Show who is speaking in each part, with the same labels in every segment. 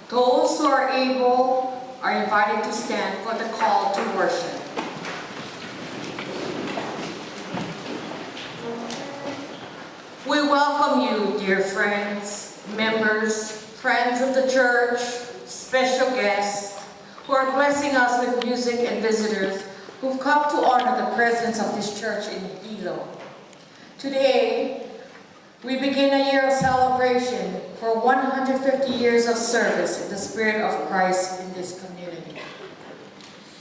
Speaker 1: Those who are able are invited to stand for the call to worship. We welcome you, dear friends, members, friends of the church, special guests, who are blessing us with music and visitors who've come to honor the presence of this church in Hilo. Today, we begin a year of celebration for 150 years of service in the Spirit of Christ in this community.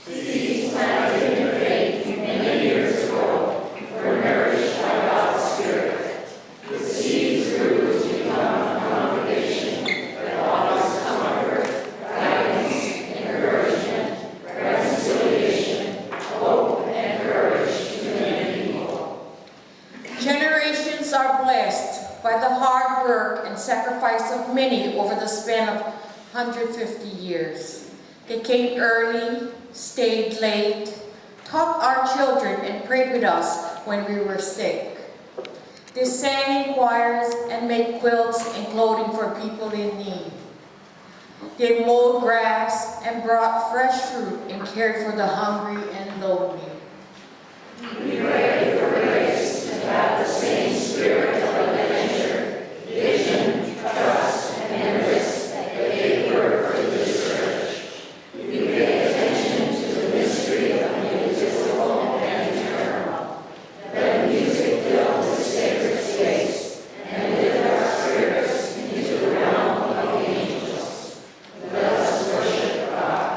Speaker 2: Seeds planted in faith many years ago were nourished by God's Spirit. The seeds grew to become a congregation that offers comfort, guidance, encouragement, reconciliation, hope, and courage to many people.
Speaker 1: Generations are blessed by the hard work and sacrifice of many over the span of 150 years. They came early, stayed late, taught our children, and prayed with us when we were sick. They sang in choirs and made quilts and clothing for people in need. They mowed grass and brought fresh fruit and cared for the hungry and lonely.
Speaker 2: We pray for grace to have the same spirit of adventure, vision, trust, and risk that they were for this church. We pay attention to the mystery of the invisible and eternal. Let music fill this sacred space and lift our spirits into the realm of the angels. Let us worship God.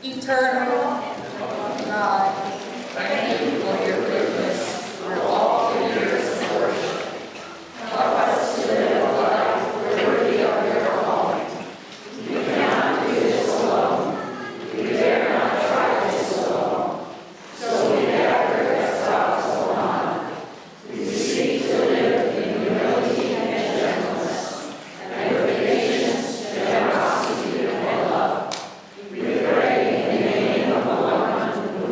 Speaker 1: Eternal God, thank you for your goodness for all the years of worship. Help us to live a life worthy of your calling. We cannot do this alone. We dare not try this alone. So we gather as God's alone. We seek to live in humility and gentleness, and with patience, generosity, and love. We pray in the name of the one who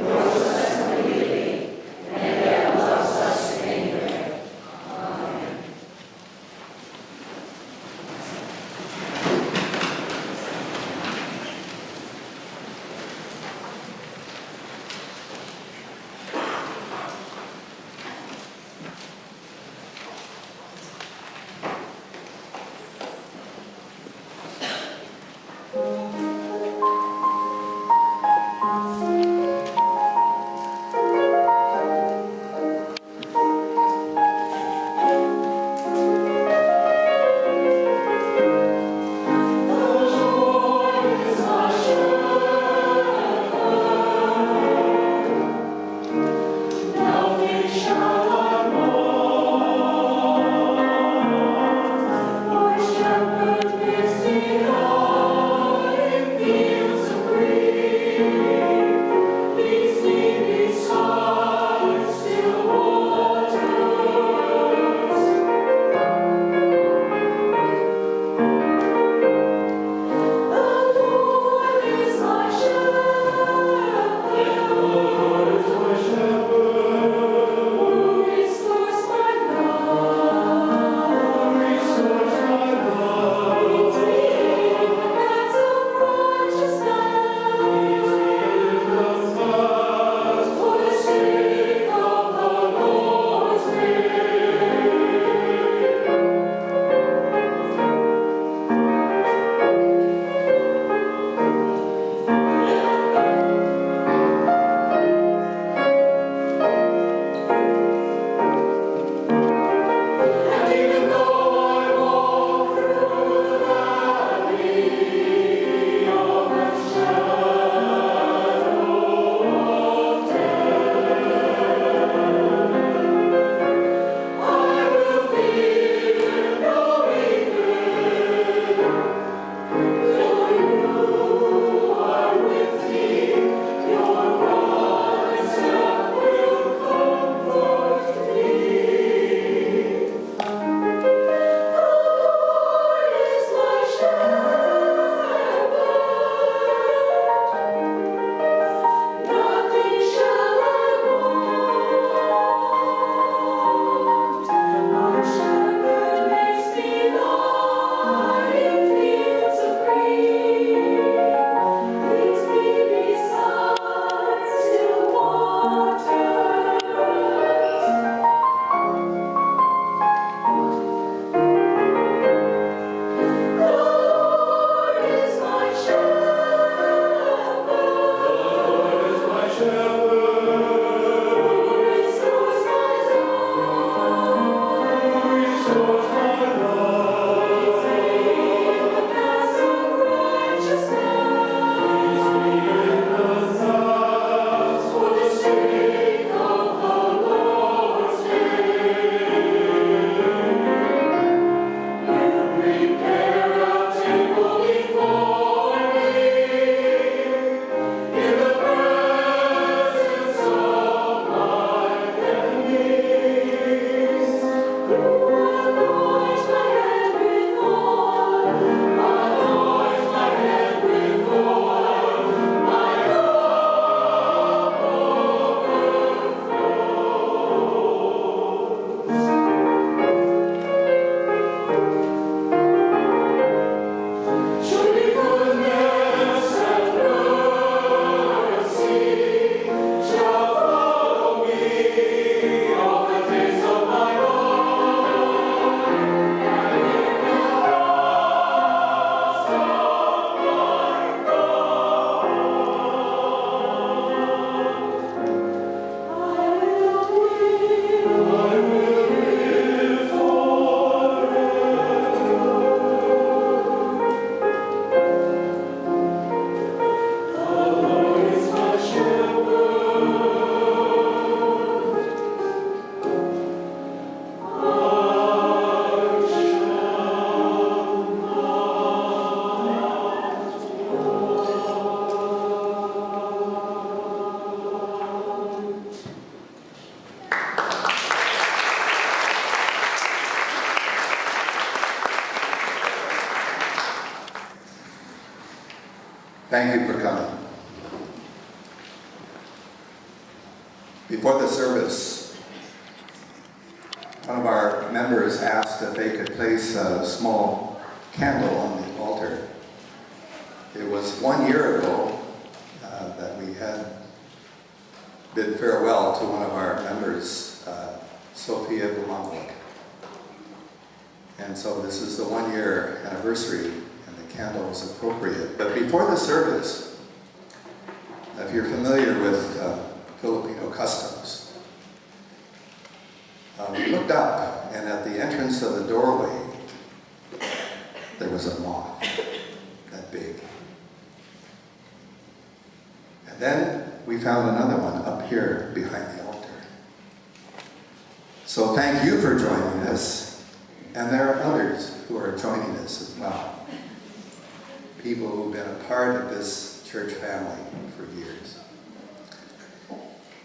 Speaker 3: Thank you for coming. Before the service, one of our members asked if they could place a small candle on the altar. It was 1 year ago that we had bid farewell to one of our members, Sophia Bumanlik. And so this is the 1 year anniversary, and the candle was appropriate. But before the service, if you're familiar with Filipino customs, we looked up, and at the entrance of the doorway, there was a moth, that big. And then we found another one up here behind the altar. So thank you for joining us, and there are others who are joining us as well. People who've been a part of this church family for years.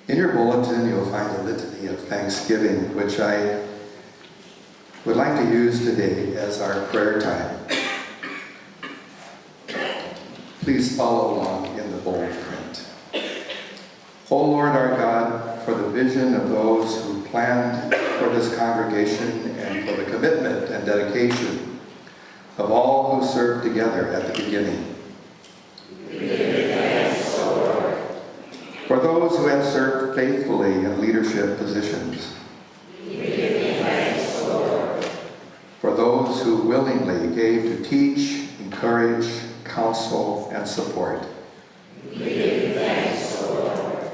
Speaker 3: In your bulletin, you'll find a litany of thanksgiving, which I would like to use today as our prayer time. Please follow along in the bold print. O Lord our God, for the vision of those who planned for this congregation and for the commitment and dedication of all who served together at the beginning.
Speaker 2: We give you thanks, O Lord.
Speaker 3: For those who have served faithfully in leadership positions.
Speaker 2: We give you thanks, O Lord.
Speaker 3: For those who willingly gave to teach, encourage, counsel, and support.
Speaker 2: We give you thanks, O Lord.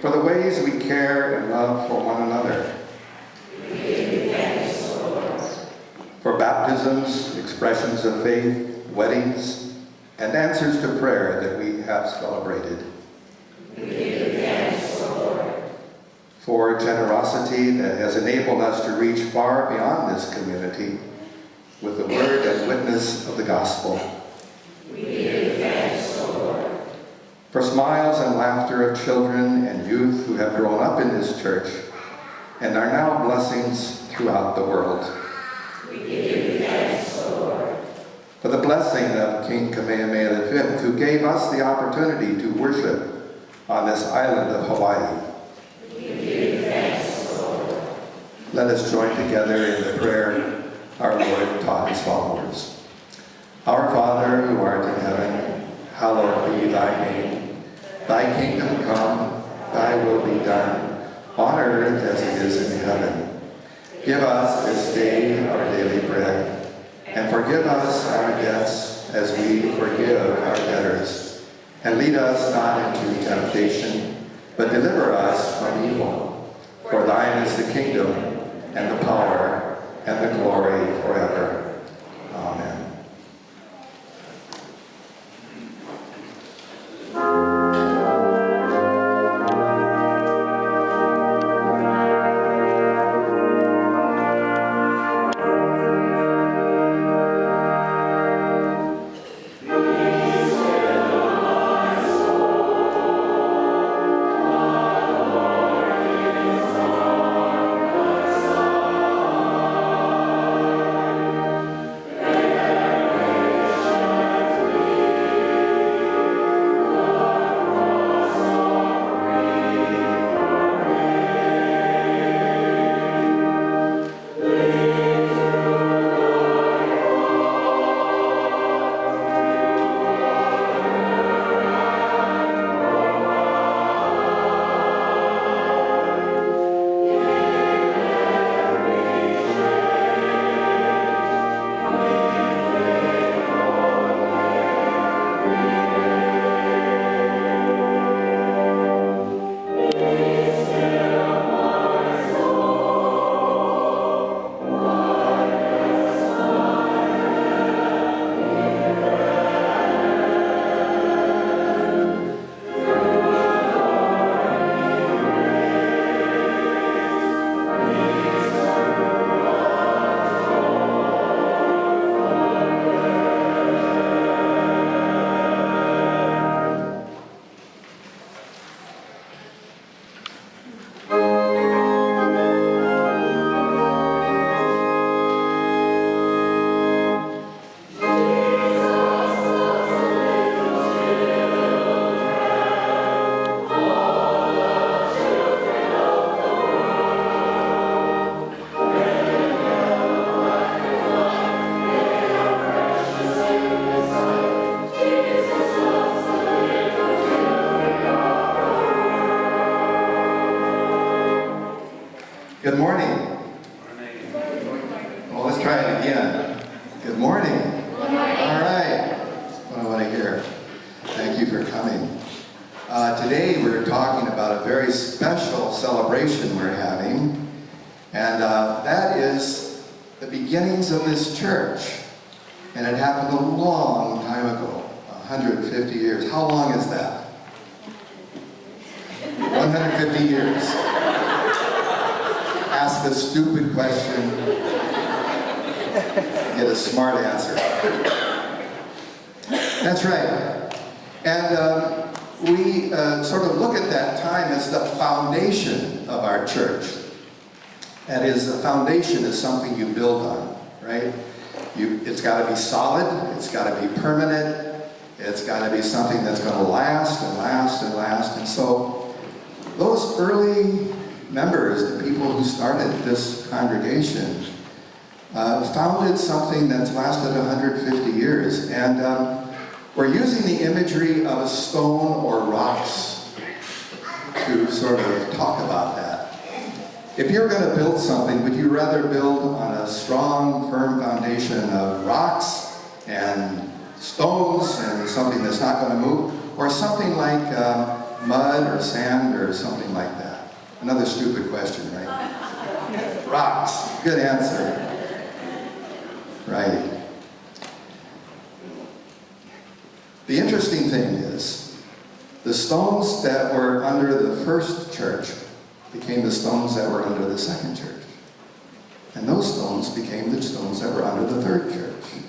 Speaker 3: For the ways we care and love for one another.
Speaker 2: We give you thanks, O Lord.
Speaker 3: For baptisms, expressions of faith, weddings, and answers to prayer that we have celebrated.
Speaker 2: We give you thanks, O Lord.
Speaker 3: For generosity that has enabled us to reach far beyond this community with the word and witness of the gospel.
Speaker 2: We give you thanks, O Lord.
Speaker 3: For smiles and laughter of children and youth who have grown up in this church and are now blessings throughout the world.
Speaker 2: We give you thanks, O Lord.
Speaker 3: For the blessing of King Kamehameha V, who gave us the opportunity to worship on this island of Hawaii.
Speaker 2: We give you thanks, O Lord.
Speaker 3: Let us join together in the prayer our Lord taught his followers. Our Father, who art in heaven, hallowed be thy name. Thy kingdom come, thy will be done, on earth as it is in heaven. Give us this day our daily bread, and forgive us our debts as we forgive our debtors. And lead us not into temptation, but deliver us from evil. For thine is the kingdom, and the power, and the glory forever. Amen. again. Good morning.
Speaker 2: Good morning.
Speaker 3: All right. That's what I want to hear. Thank you for coming. Today we're talking about a very special celebration we're having, and that is the beginnings of this church. And it happened a long time ago, 150 years. How long is that? 150 years. Ask a stupid question, get a smart answer. That's right. And we sort of look at that time as the foundation of our church. That is, the foundation is something you build on, right? It's got to be solid, it's got to be permanent, it's got to be something that's going to last and last and last. And so those early members, the people who started this congregation, founded something that's lasted 150 years. And we're using the imagery of a stone or rocks to sort of talk about that. If you're going to build something, would you rather build on a strong, firm foundation of rocks and stones and something that's not going to move, or something like mud or sand or something like that? Another stupid question, right? Rocks. Good answer. Right. The interesting thing is, the stones that were under the first church became the stones that were under the second church. And those stones became the stones that were under the third church.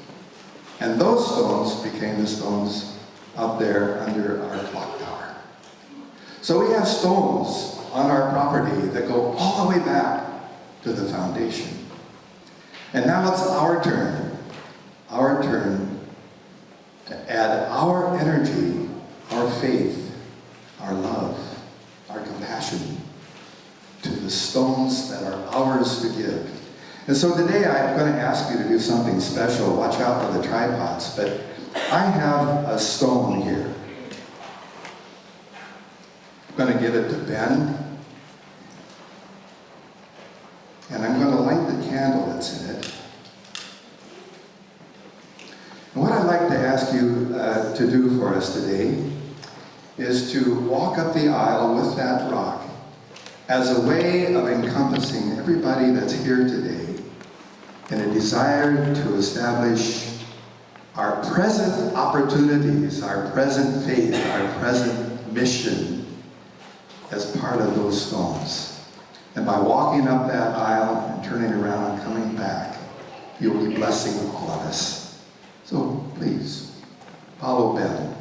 Speaker 3: And those stones became the stones up there under our clock tower. So we have stones on our property that go all the way back to the foundation. And now it's our turn to add our energy, our faith, our love, our compassion to the stones that are ours to give. And so today I'm going to ask you to do something special. Watch out for the tripods, but I have a stone here. I'm going to give it to Ben, and I'm going to light the candle that's in it. And what I'd like to ask you to do for us today is to walk up the aisle with that rock as a way of encompassing everybody that's here today in a desire to establish our present opportunities, our present faith, our present mission as part of those stones. And by walking up that aisle and turning around and coming back, you'll be blessing all of us. So please, follow Ben.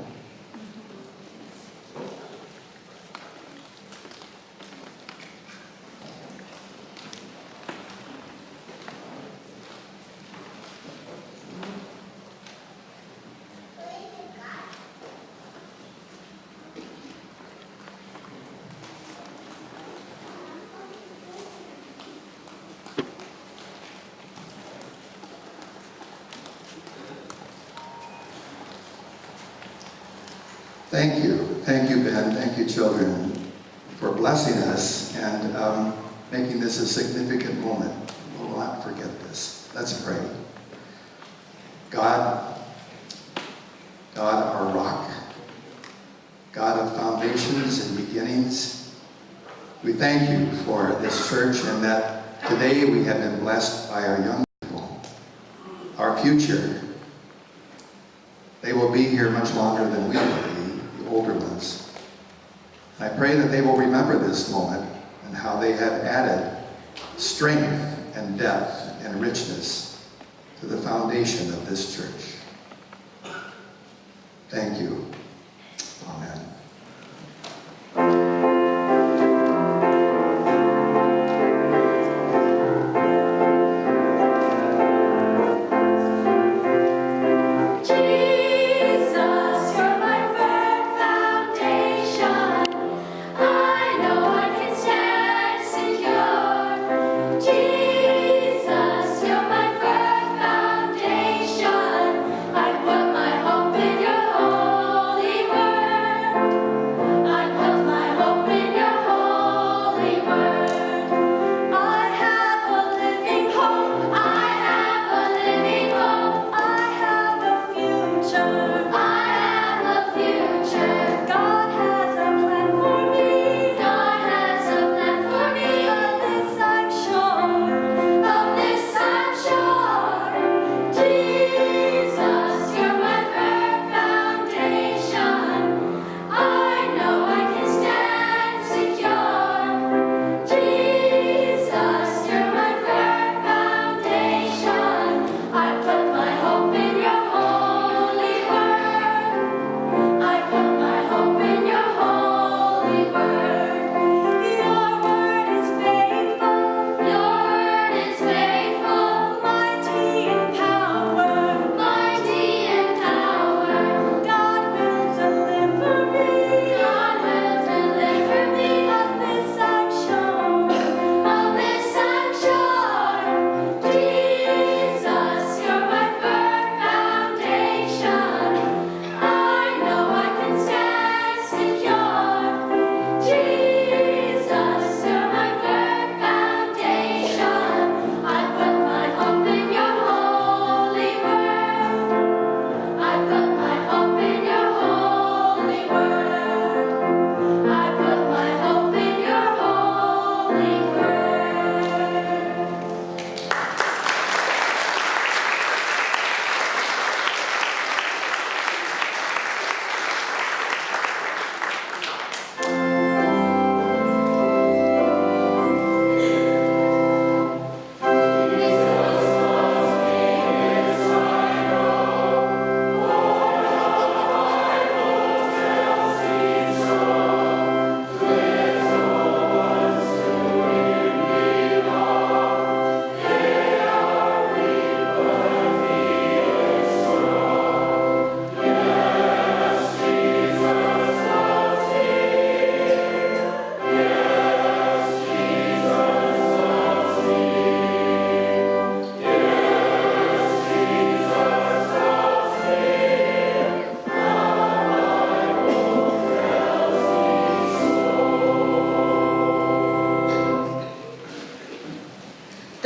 Speaker 3: Thank you, Ben. Thank you, children, for blessing us and making this a significant moment. We'll not forget this. Let's pray. God, our rock, God of foundations and beginnings, we thank you for this church and that today we have been blessed by our young people, our future. They will be here much longer than we will be, the older ones. I pray that they will remember this moment and how they have added strength and depth and richness to the foundation of this church. Thank you. Amen.
Speaker 2: I put my hope in your holy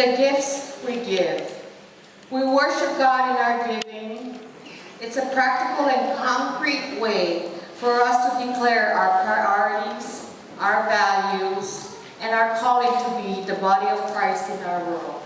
Speaker 1: the gifts we give. We worship God in our giving. It's a practical and concrete way for us to declare our priorities, our values, and our calling to be the body of Christ in our world.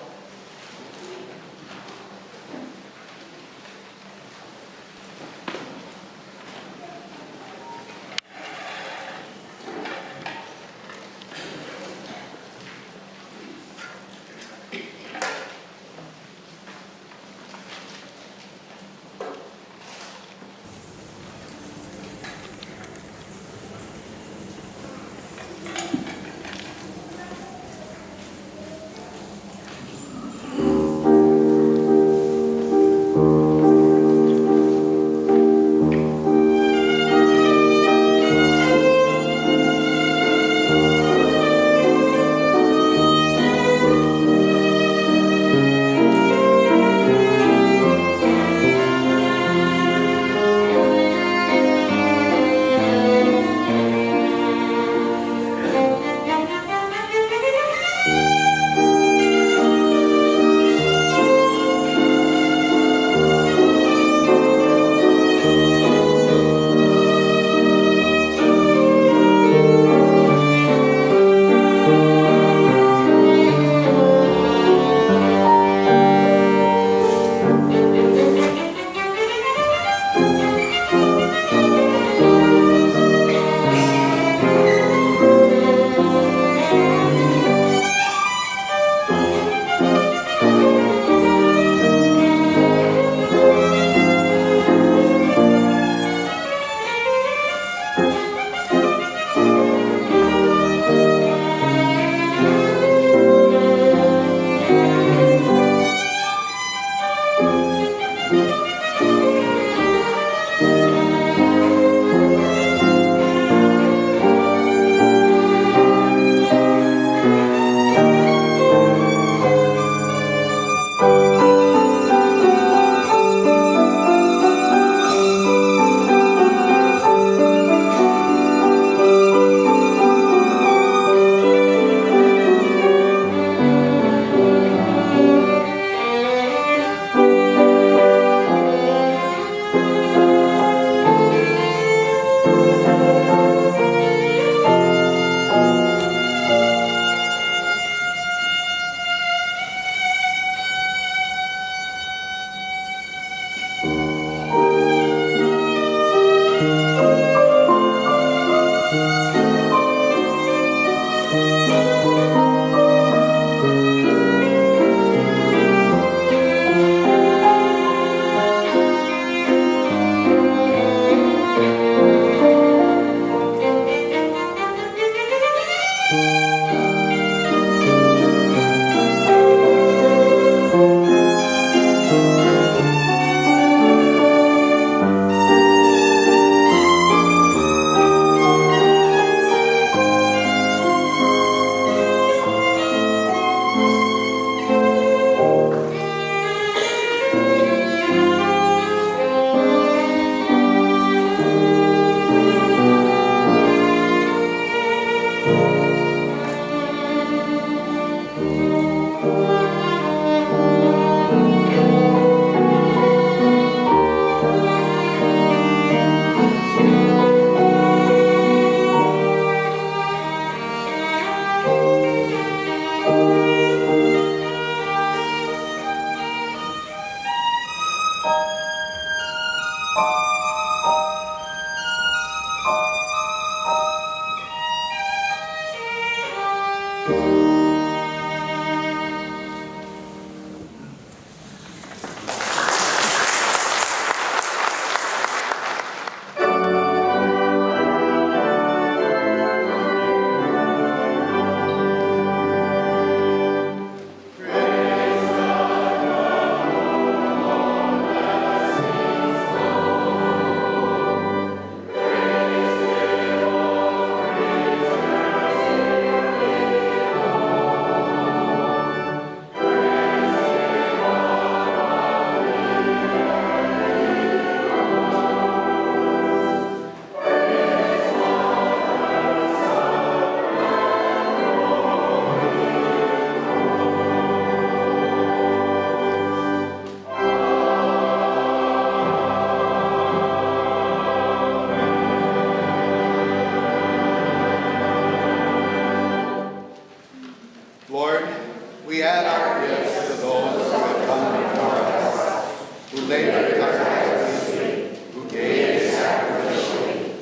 Speaker 3: labored tirelessly, who gave sacrificially.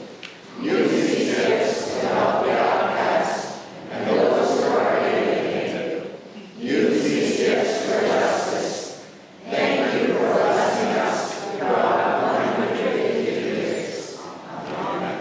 Speaker 3: Use these gifts to help the outcast and those who are alienated. Use these gifts for justice. Thank you for blessing us throughout 150 years. Amen.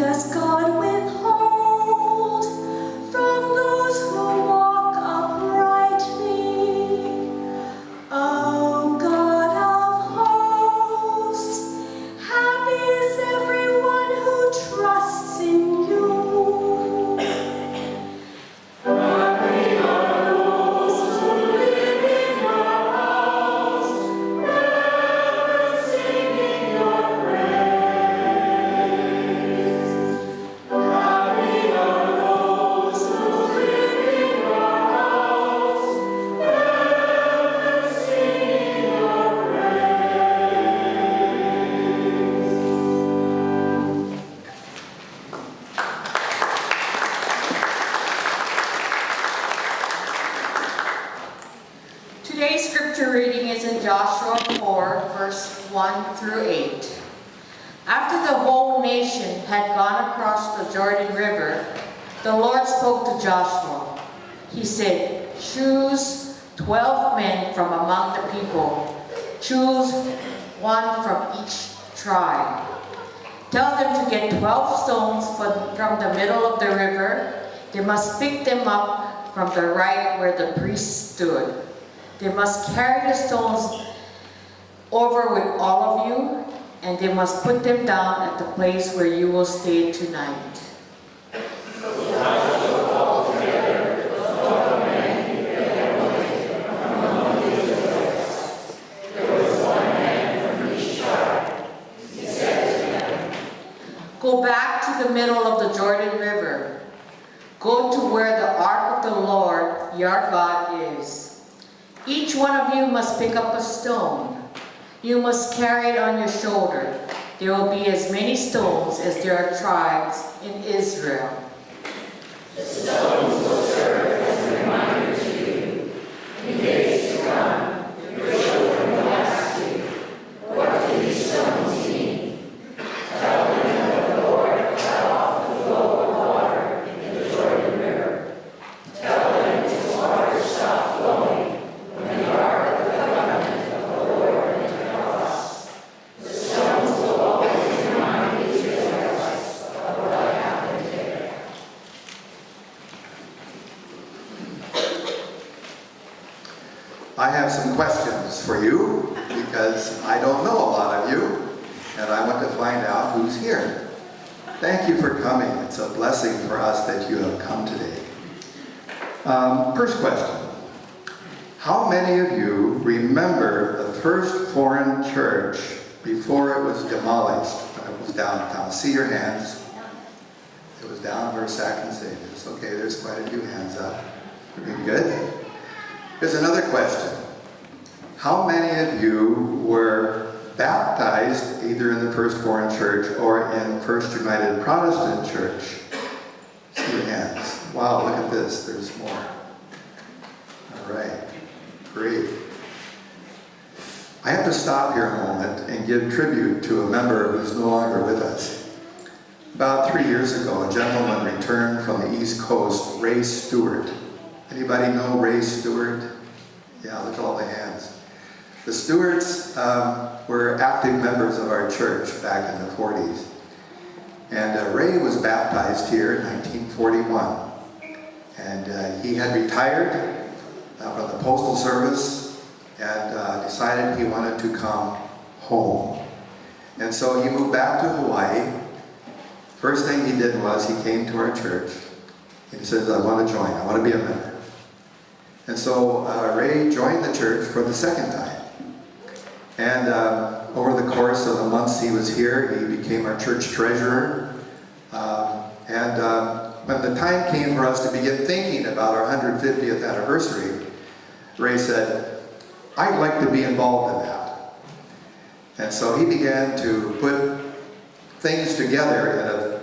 Speaker 2: does God withhold from those who walk uprightly? O God of hosts, happy is everyone who trusts in you. Happy are those who live in your house, ever singing your praise. Happy are those who live in your house, ever singing your
Speaker 1: Today's scripture reading is in Joshua 4, verse 1 through 8. After the whole nation had gone across the Jordan River, the Lord spoke to Joshua. He said, "Choose 12 men from among the people. Choose one from each tribe. Tell them to get 12 stones from the middle of the river. They must pick them up from the right where the priest stood. They must carry the stones over with all of you, and they must put them down at the place where you will stay tonight." Go back to the middle of the Jordan River. Go to where the ark of the Lord, your God, is. Each one of you must pick up a stone. You must carry it on your shoulder. There will be as many stones as there are tribes in Israel.
Speaker 2: The stones will serve as a reminder to you. In days to come, your children will ask you, "What do these stones mean?" Tell them that the Lord cut off the flow of water in the Jordan River. Tell them its water stopped flowing when the ark of the covenant of the Lord went across. The stones will always remind the Israelites of what happened there.
Speaker 3: I have some questions for you because I don't know a lot of you and I want to find out who's here. Thank you for coming. It's a blessing for us that you have come today. First question. How many of you remember the first foreign church before it was demolished when it was downtown? See your hands. It was down where Sac and Save is. Okay, there's quite a few hands up. Pretty good. Here's another question. How many of you were baptized either in the First Foreign Church or in First United Protestant Church? See your hands. Wow, look at this. There's more. All right. Great. I have to stop here a moment and give tribute to a member who's no longer with us. About 3 years ago, a gentleman returned from the East Coast, Ray Stewart. Anybody know Ray Stewart? Yeah, look at all the hands. The Stewarts were active members of our church back in the 40s. And Ray was baptized here in 1941. And he had retired from the Postal Service and decided he wanted to come home. And so he moved back to Hawaii. First thing he did was he came to our church. And he says, "I want to join. I want to be a member." And so Ray joined the church for the second time. And over the course of the months he was here, he became our church treasurer. When the time came for us to begin thinking about our 150th anniversary, Ray said, "I'd like to be involved in that." And so he began to put things together in a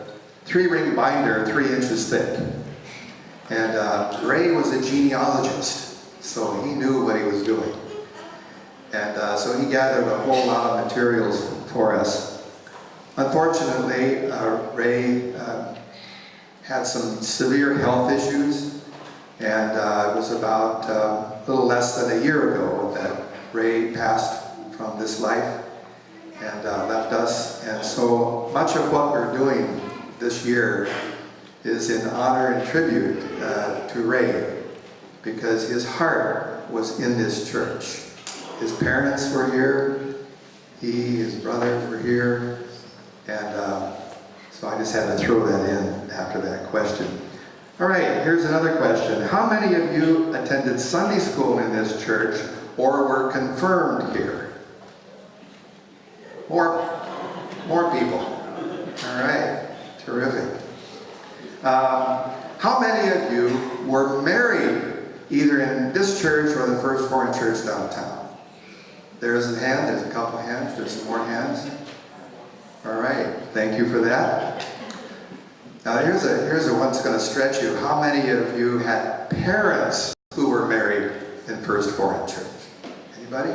Speaker 3: 3-ring binder, 3 inches thick. And Ray was a genealogist, so he knew what he was doing. And so he gathered a whole lot of materials for us. Unfortunately, Ray had some severe health issues, and it was about a little less than a year ago that Ray passed from this life and left us. And so much of what we're doing this year is in honor and tribute to Ray, because his heart was in this church. His parents were here, his brothers were here, and so I just had to throw that in after that question. All right, here's another question. How many of you attended Sunday school in this church or were confirmed here? More people. All right, terrific. How many of you were married either in this church or the First Foreign Church downtown? There's a hand, there's a couple hands, there's some more hands. All right, thank you for that. Now here's a one that's going to stretch you. How many of you had parents who were married in First Foreign Church? Anybody?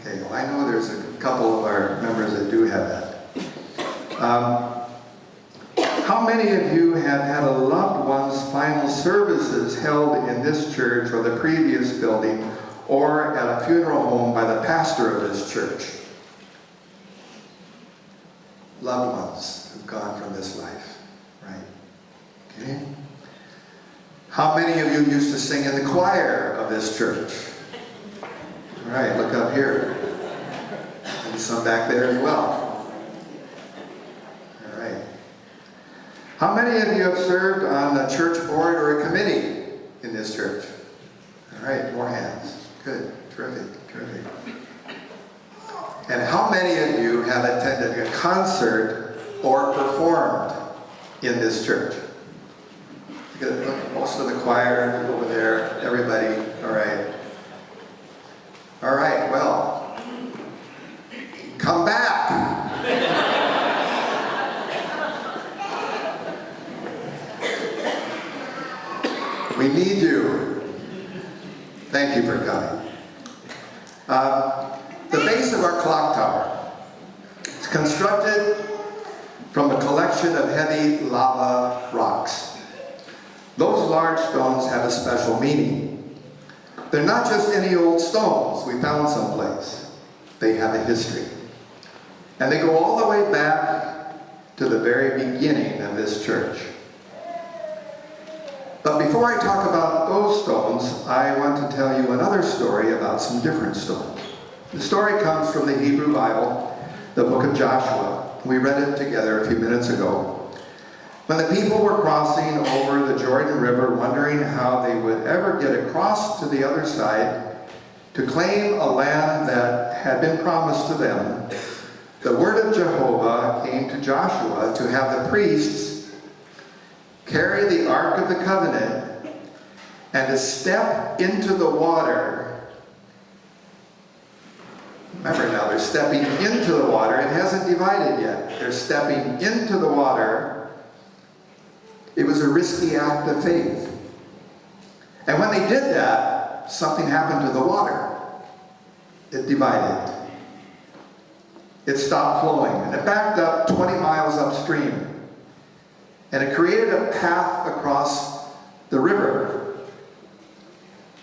Speaker 3: Okay, well I know there's a couple of our members that do have that. How many of you have had a loved one's final services held in this church or the previous building or at a funeral home by the pastor of this church? Loved ones who've gone from this life, right? Okay. How many of you used to sing in the choir of this church? All right, look up here. And some back there as well. All right. How many of you have served on a church board or a committee in this church? All right, more hands. Good, terrific, terrific. And how many of you have attended a concert or performed in this church? Look, most of the choir over there, everybody, all right. All right, well, come back. We need you. Thank you for coming. The base of our clock tower is constructed from a collection of heavy lava rocks. Those large stones have a special meaning. They're not just any old stones we found someplace. They have a history. And they go all the way back to the very beginning of this church. But before I talk about those stones, I want to tell you another story about some different stones. The story comes from the Hebrew Bible, the book of Joshua. We read it together a few minutes ago. When the people were crossing over the Jordan River, wondering how they would ever get across to the other side to claim a land that had been promised to them, the word of Jehovah came to Joshua to have the priests carry the Ark of the Covenant and to step into the water. Remember now, they're stepping into the water. It hasn't divided yet. They're stepping into the water. It was a risky act of faith. And when they did that, something happened to the water. It divided. It stopped flowing, and it backed up 20 miles upstream. And it created a path across the river.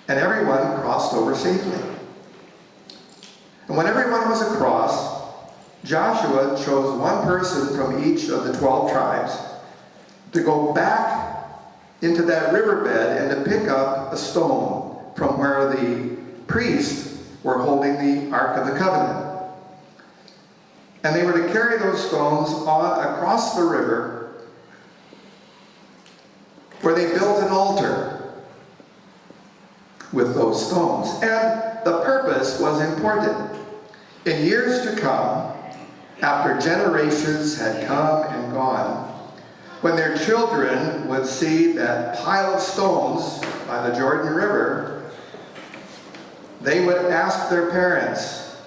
Speaker 3: And everyone crossed over safely. And when everyone was across, Joshua chose one person from each of the 12 tribes to go back into that riverbed and to pick up a stone from where the priests were holding the Ark of the Covenant. And they were to carry those stones on across the river, where they built an altar with those stones. And the purpose was important. In years to come, after generations had come and gone, when their children would see that pile of stones by the Jordan River, they would ask their parents,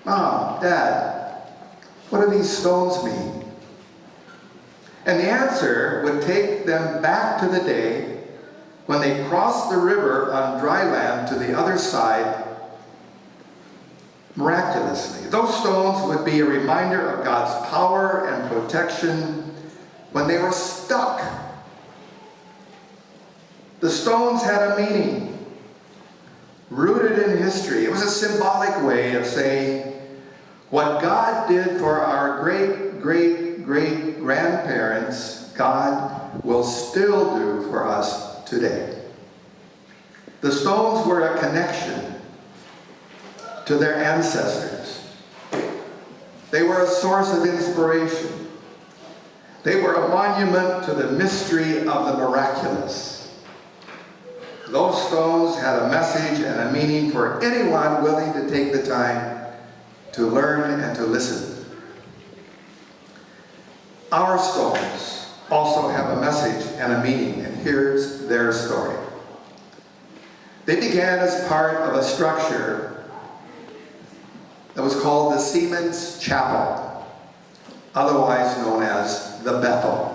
Speaker 3: "Mom, Dad, what do these stones mean?" And the answer would take them back to the day when they crossed the river on dry land to the other side miraculously. Those stones would be a reminder of God's power and protection when they were stuck. The stones had a meaning, rooted in history. It was a symbolic way of saying, what God did for our great great-great-grandparents God will still do for us today. The stones were a connection to their ancestors. They were a source of inspiration. They were a monument to the mystery of the miraculous. Those stones had a message and a meaning for anyone willing to take the time to learn and to listen. Our stones also have a message and a meaning, and here's their story. They began as part of a structure that was called the Seamen's Chapel, otherwise known as the Bethel.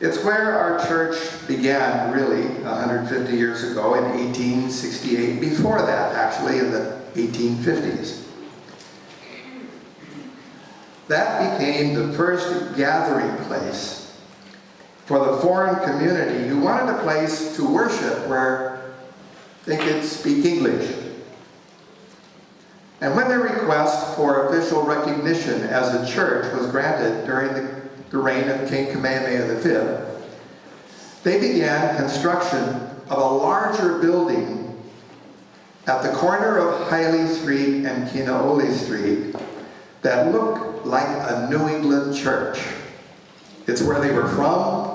Speaker 3: It's where our church began, really, 150 years ago in 1868. Before that, actually, in the 1850s. That became the first gathering place for the foreign community who wanted a place to worship where they could speak English. And when their request for official recognition as a church was granted during the reign of King Kamehameha V, they began construction of a larger building at the corner of Hilo Street and Kinaoli Street that looked like a New England church. It's where they were from.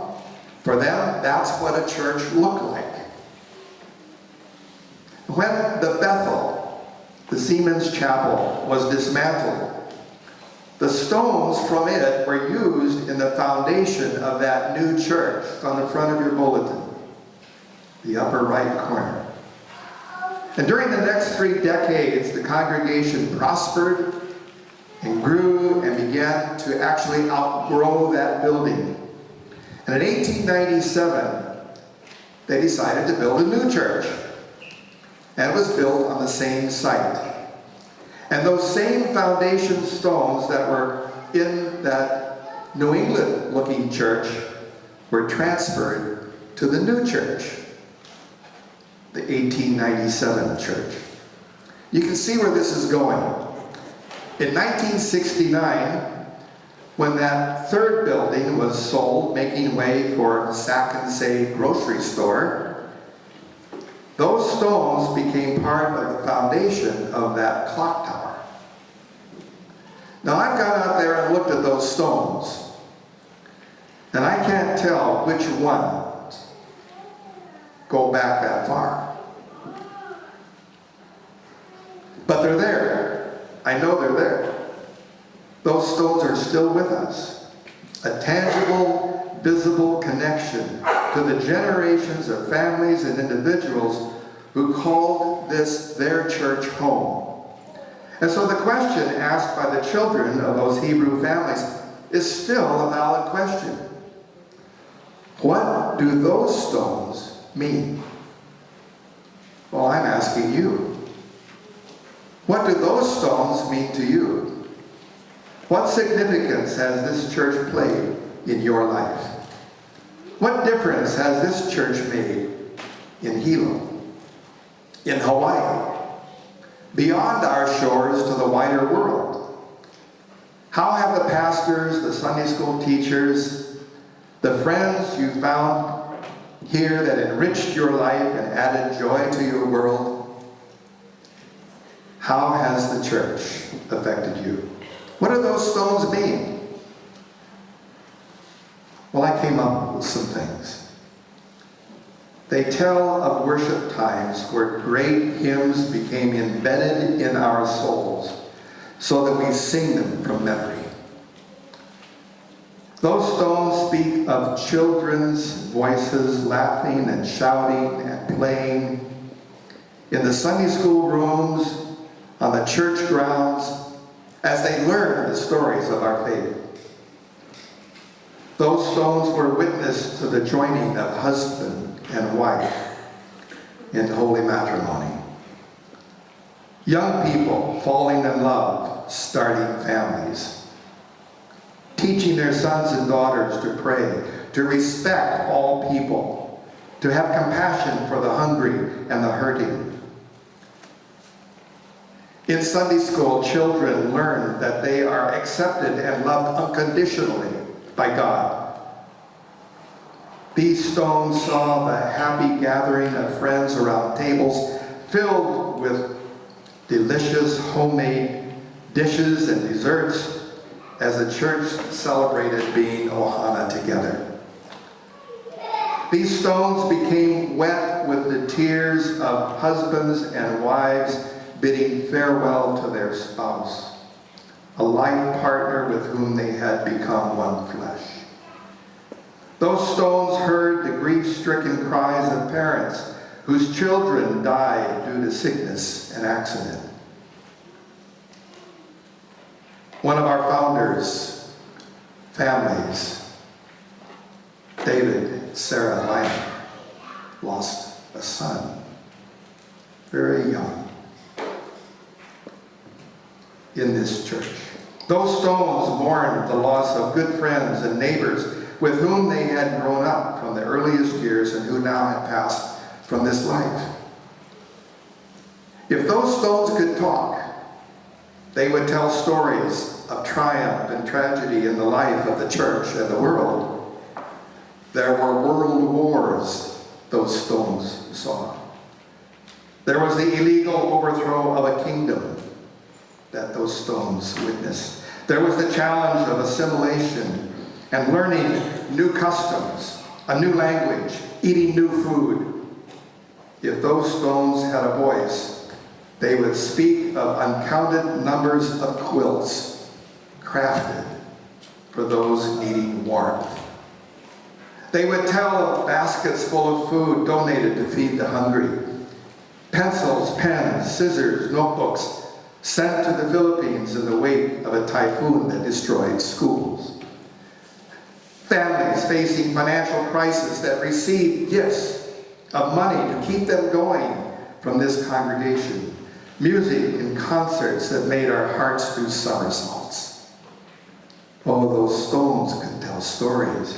Speaker 3: For them, that's what a church looked like. When the Bethel, the Seamen's Chapel, was dismantled, the stones from it were used in the foundation of that new church. It's on the front of your bulletin, the upper right corner. And during the next 3 decades, the congregation prospered and grew and began to actually outgrow that building. And in 1897, they decided to build a new church. And it was built on the same site. And those same foundation stones that were in that New England-looking church were transferred to the new church, the 1897 church. You can see where this is going. In 1969, when that third building was sold, making way for the Sack and Say grocery store, those stones became part of the foundation of that clock tower. Now I've gone out there and looked at those stones, and I can't tell which ones go back that far. But they're there. I know they're there. Those stones are still with us. A tangible, visible connection to the generations of families and individuals who called this their church home. And so the question asked by the children of those Hebrew families is still a valid question. What do those stones mean? Well, I'm asking you. What do those stones mean to you? What significance has this church played in your life? What difference has this church made in Hilo, in Hawaii, beyond our shores to the wider world? How have the pastors, the Sunday school teachers, the friends you found here that enriched your life and added joy to your world, how has the church affected you? What do those stones mean? Well, I came up with some things. They tell of worship times where great hymns became embedded in our souls so that we sing them from memory. Those stones speak of children's voices laughing and shouting and playing in the Sunday school rooms, on the church grounds, as they learn the stories of our faith. Those stones were witness to the joining of husband and wife in holy matrimony. Young people falling in love, starting families. Teaching their sons and daughters to pray, to respect all people, to have compassion for the hungry and the hurting. In Sunday school, children learn that they are accepted and loved unconditionally by God. These stones saw the happy gathering of friends around tables filled with delicious homemade dishes and desserts as the church celebrated being Ohana together. These stones became wet with the tears of husbands and wives bidding farewell to their spouse, a life partner with whom they had become one flesh. Those stones heard the grief-stricken cries of parents whose children died due to sickness and accident. One of our founders' families, David and Sarah Lyon, lost a son, very young, in this church. Those stones mourned the loss of good friends and neighbors with whom they had grown up from the earliest years and who now had passed from this life. If those stones could talk, they would tell stories of triumph and tragedy in the life of the church and the world. There were world wars those stones saw. There was the illegal overthrow of a kingdom that those stones witnessed. There was the challenge of assimilation and learning new customs, a new language, eating new food. If those stones had a voice, they would speak of uncounted numbers of quilts crafted for those needing warmth. They would tell of baskets full of food donated to feed the hungry, pencils, pens, scissors, notebooks sent to the Philippines in the wake of a typhoon that destroyed schools. Families facing financial crisis that received gifts of money to keep them going from this congregation. Music and concerts that made our hearts do somersaults. Oh, those stones could tell stories.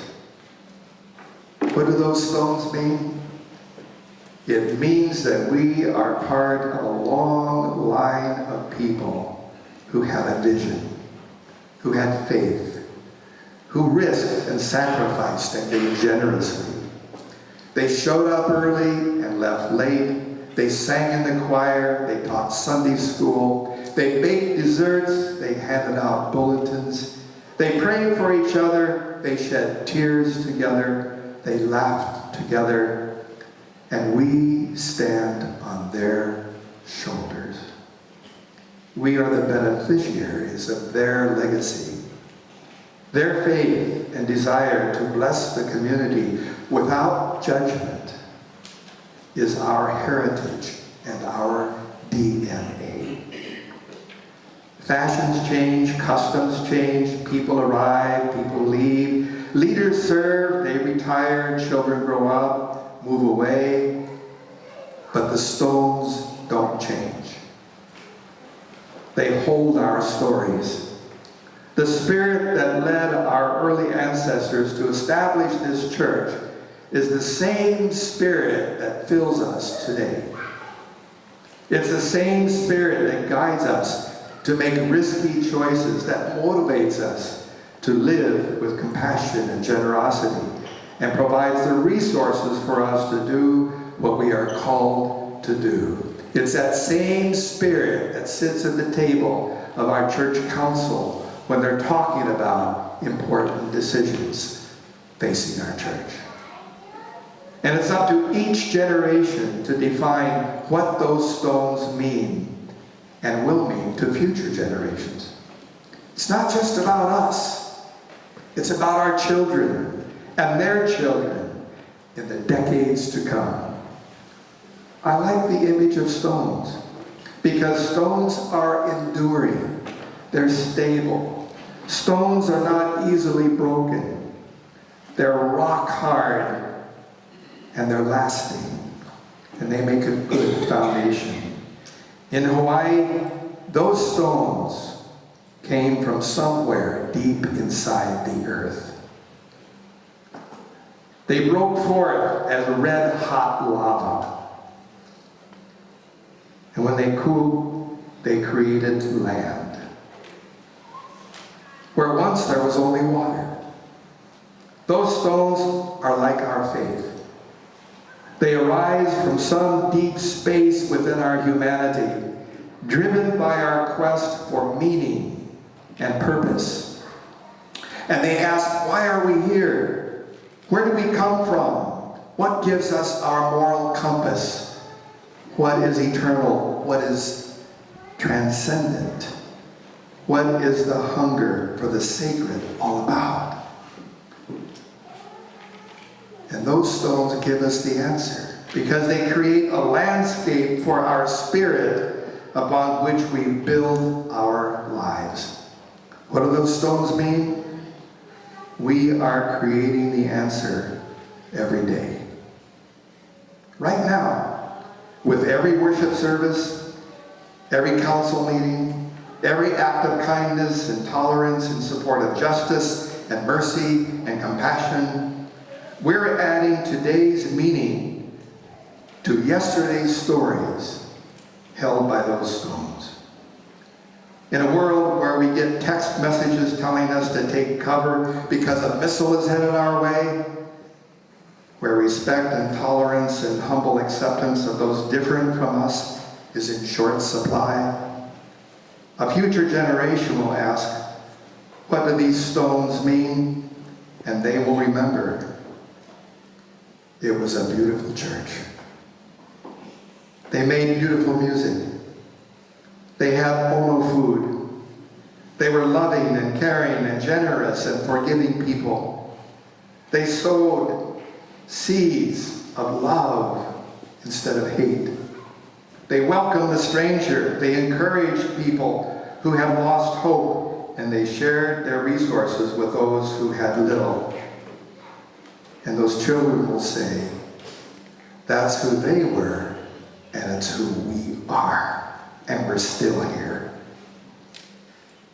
Speaker 3: What do those stones mean? It means that we are part of a long line of people who had a vision, who had faith, who risked and sacrificed and gave generously. They showed up early and left late. They sang in the choir. They taught Sunday school. They baked desserts. They handed out bulletins. They prayed for each other. They shed tears together. They laughed together. And we stand on their shoulders. We are the beneficiaries of their legacy. Their faith and desire to bless the community without judgment is our heritage and our DNA. Fashions change, customs change, people arrive, people leave, leaders serve, they retire, children grow up, move away, but the stones don't change. They hold our stories. The spirit that led our early ancestors to establish this church is the same spirit that fills us today. It's the same spirit that guides us to make risky choices, that motivates us to live with compassion and generosity, and provides the resources for us to do what we are called to do. It's that same spirit that sits at the table of our church council when they're talking about important decisions facing our church. And it's up to each generation to define what those stones mean and will mean to future generations. It's not just about us. It's about our children and their children in the decades to come. I like the image of stones because stones are enduring. They're stable. Stones are not easily broken. They're rock hard and they're lasting, and they make a good foundation. In Hawaii, those stones came from somewhere deep inside the earth. They broke forth as red-hot lava. And when they cooled, they created land. Where once there was only water. Those stones are like our faith. They arise from some deep space within our humanity, driven by our quest for meaning and purpose. And they ask, why are we here? Where do we come from? What gives us our moral compass? What is eternal? What is transcendent? What is the hunger for the sacred all about? And those stones give us the answer, because they create a landscape for our spirit upon which we build our lives. What do those stones mean? We are creating the answer every day. Right now, with every worship service, every council meeting, every act of kindness and tolerance in support of justice and mercy and compassion, we're adding today's meaning to yesterday's stories held by those stones. In a world where we get text messages telling us to take cover because a missile is headed our way, where respect and tolerance and humble acceptance of those different from us is in short supply, a future generation will ask, what do these stones mean? And they will remember, it was a beautiful church. They made beautiful music. They had Ono food. They were loving and caring and generous and forgiving people. They sowed seeds of love instead of hate. They welcomed the stranger. They encouraged people who had lost hope, and they shared their resources with those who had little. And those children will say, that's who they were, and it's who we are, and we're still here.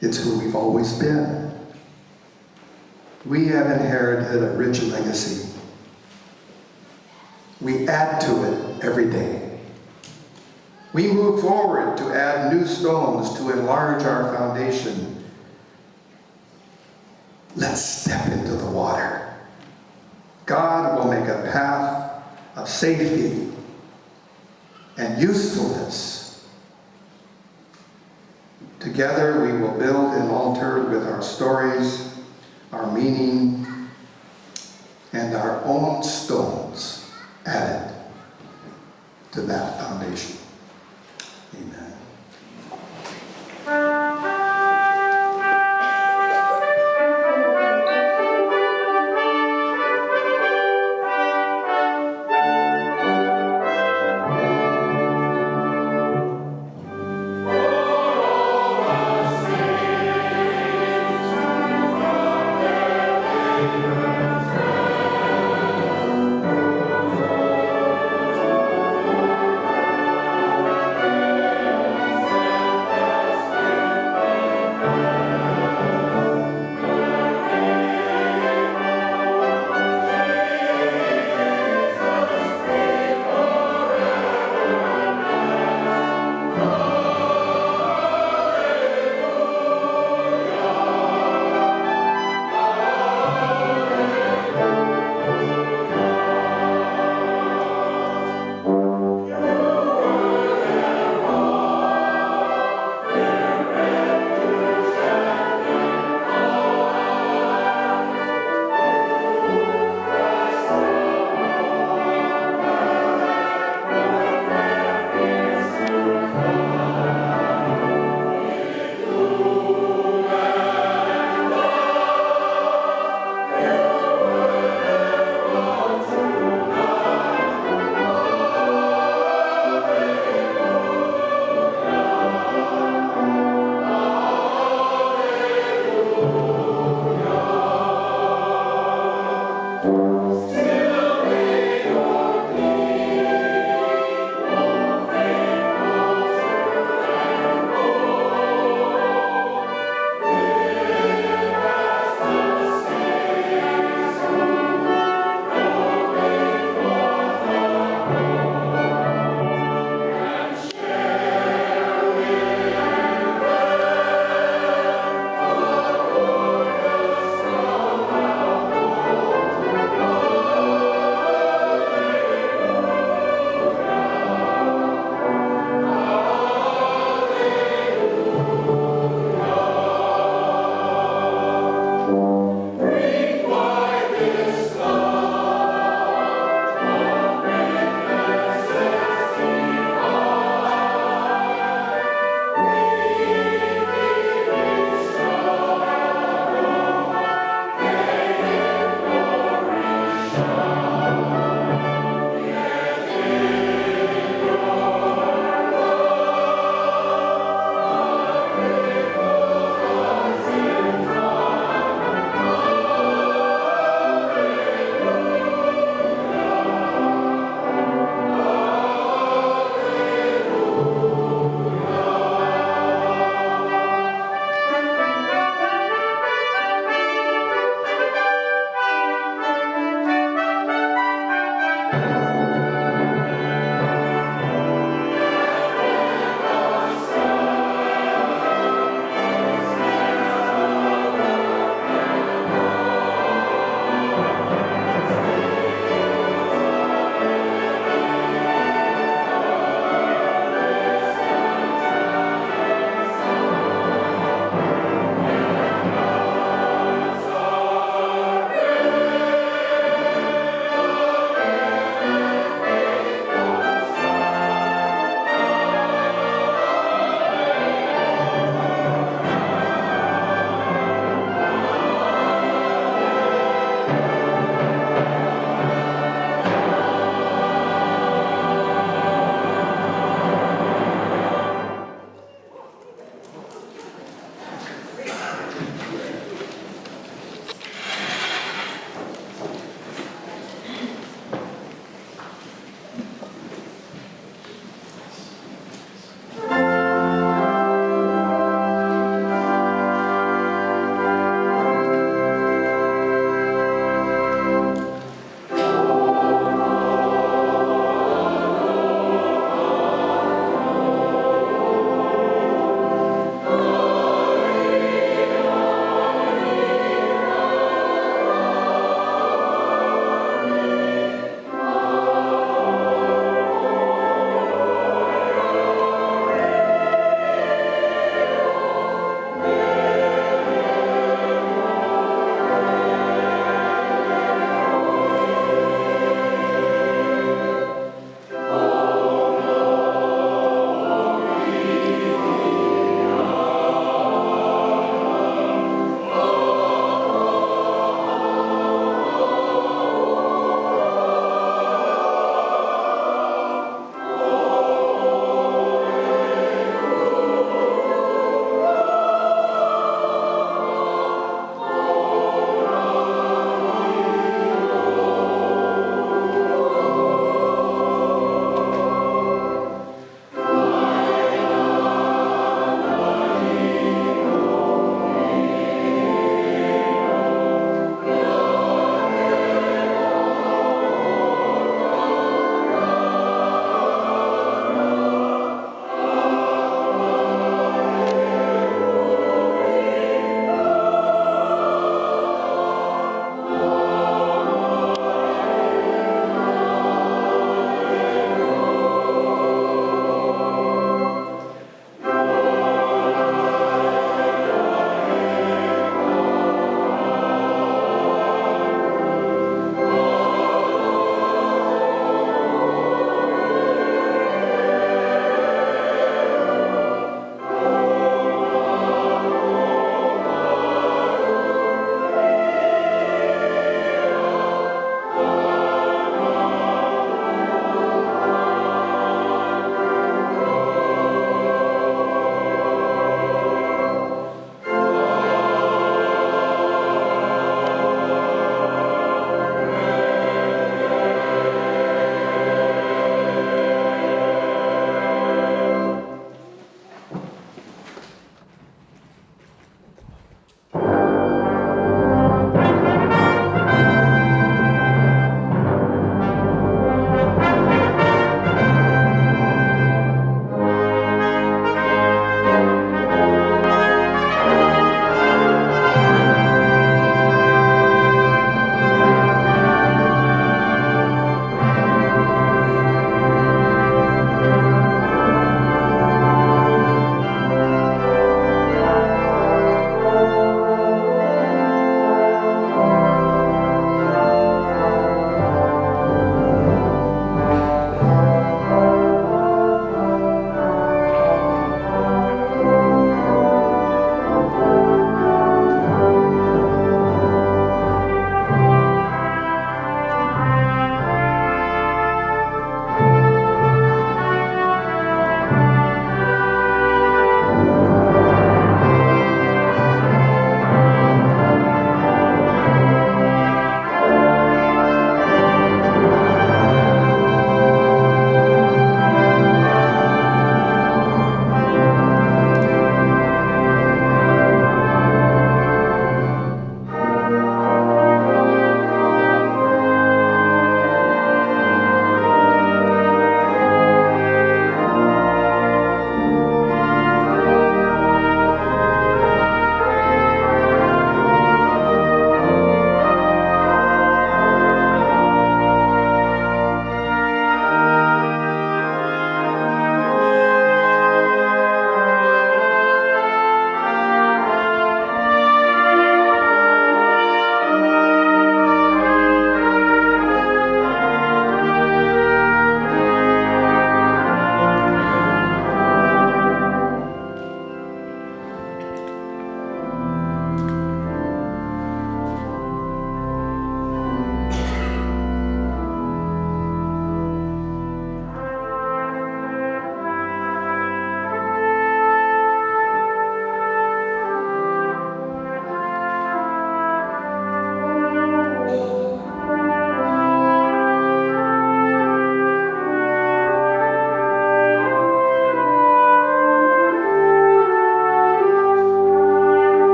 Speaker 3: It's who we've always been. We have inherited a rich legacy. We add to it every day. We move forward to add new stones to enlarge our foundation. Let's step into the water. God will make a path of safety and usefulness. Together we will build an altar with our stories, our meaning, and our own stones added to that foundation. Amen.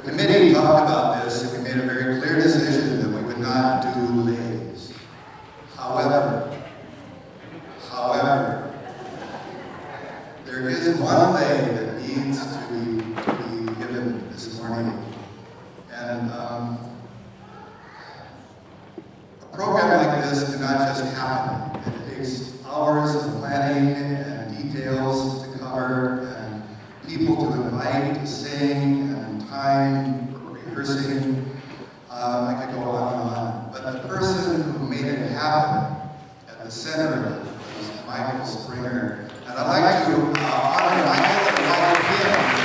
Speaker 4: The committee talked about this, and we made a very clear decision that we would not do lays. However, there is one lay that needs to be given this morning. And a program like this cannot just happen. It takes hours of planning and details to cover, and people to invite to sing, and time for rehearsing. I could go on and on. But the person who made it happen at the center of it was Michael Springer. And I'd like to honor Michael and welcome him